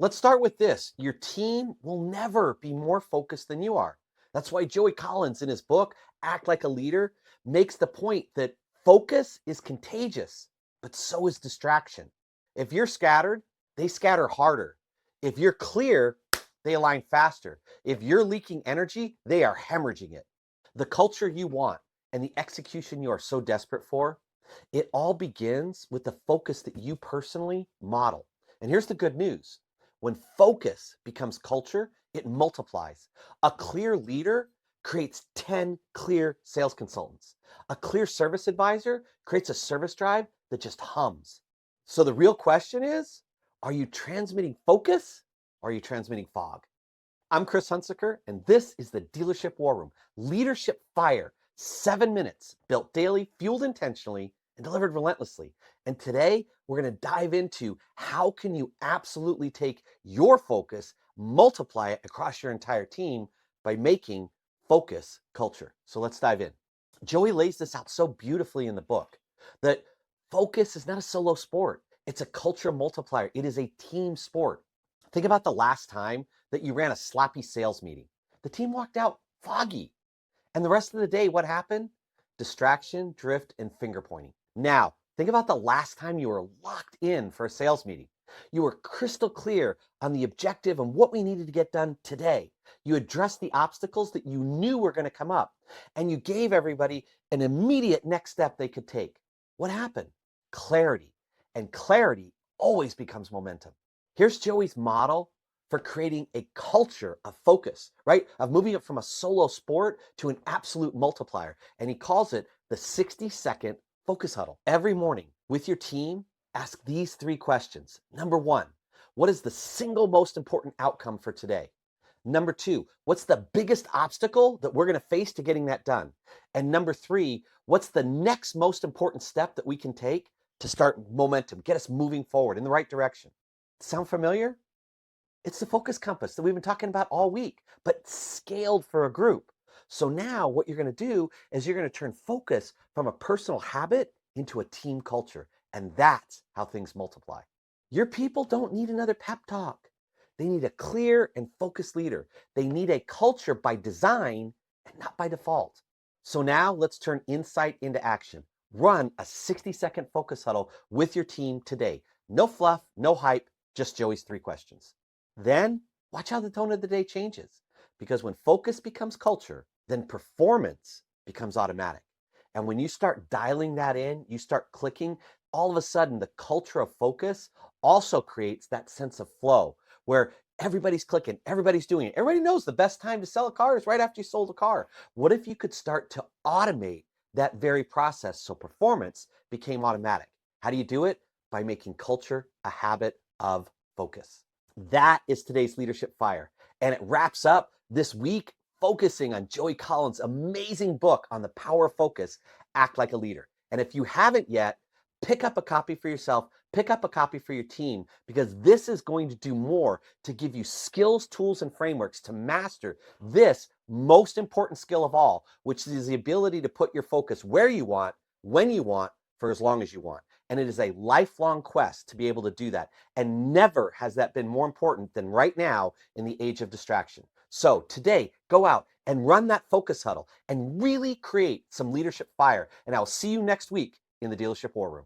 Let's start with this. Your team will never be more focused than you are. That's why 𝗁cie𝗂𝗿 in his book, Act Like a Leader, makes the point that focus is contagious, but so is distraction. If you're scattered, they scatter harder. If you're clear, they align faster. If you're leaking energy, they are hemorrhaging it. The culture you want and the execution you are so desperate for, it all begins with the focus that you personally model. And here's the good news. When focus becomes culture, it multiplies. A clear leader creates 10 clear sales consultants. A clear service advisor creates a service drive that just hums. So the real question is, are you transmitting focus or are you transmitting fog? I'm Chris Hunsicker, and this is the Dealership War Room. Leadership fire, 7 minutes, built daily, fueled intentionally, and delivered relentlessly. And today, we're going to dive into how can you absolutely take your focus, multiply it across your entire team by making focus culture. So let's dive in. Joey lays this out so beautifully in the book that focus is not a solo sport. It's a culture multiplier. It is a team sport. Think about the last time that you ran a sloppy sales meeting. The team walked out foggy. And the rest of the day, what happened? Distraction, drift, and finger pointing. Now, think about the last time you were locked in for a sales meeting. You were crystal clear on the objective and what we needed to get done today. You addressed the obstacles that you knew were going to come up, and you gave everybody an immediate next step they could take. What happened? Clarity. And clarity always becomes momentum. Here's Joey's model for creating a culture of focus, right? Of moving it from a solo sport to an absolute multiplier. And he calls it the 60-second Focus Huddle. Every morning with your team, ask these 3 questions. Number 1, what is the single most important outcome for today? Number 2, what's the biggest obstacle that we're going to face to getting that done? And number 3, what's the next most important step that we can take to start momentum, get us moving forward in the right direction? Sound familiar? It's the focus compass that we've been talking about all week, but scaled for a group. So now what you're going to do is you're going to turn focus from a personal habit into a team culture. And that's how things multiply. Your people don't need another pep talk. They need a clear and focused leader. They need a culture by design and not by default. So now let's turn insight into action. Run a 60-second focus huddle with your team today. No fluff, no hype, just Joey's 3 questions. Then watch how the tone of the day changes. Because when focus becomes culture, then performance becomes automatic. And when you start dialing that in, you start clicking, all of a sudden the culture of focus also creates that sense of flow where everybody's clicking, everybody's doing it. Everybody knows the best time to sell a car is right after you sold a car. What if you could start to automate that very process so performance became automatic? How do you do it? By making culture a habit of focus. That is today's Leadership Fire. And it wraps up this week focusing on 𝗁cie𝗂𝗿's amazing book on the power of focus, Act Like a Leader. And if you haven't yet, pick up a copy for yourself, pick up a copy for your team, because this is going to do more to give you skills, tools, and frameworks to master this most important skill of all, which is the ability to put your focus where you want, when you want, for as long as you want. And it is a lifelong quest to be able to do that. And never has that been more important than right now in the age of distraction. So today, go out and run that focus huddle and really create some leadership fire. And I'll see you next week in the Dealership War Room.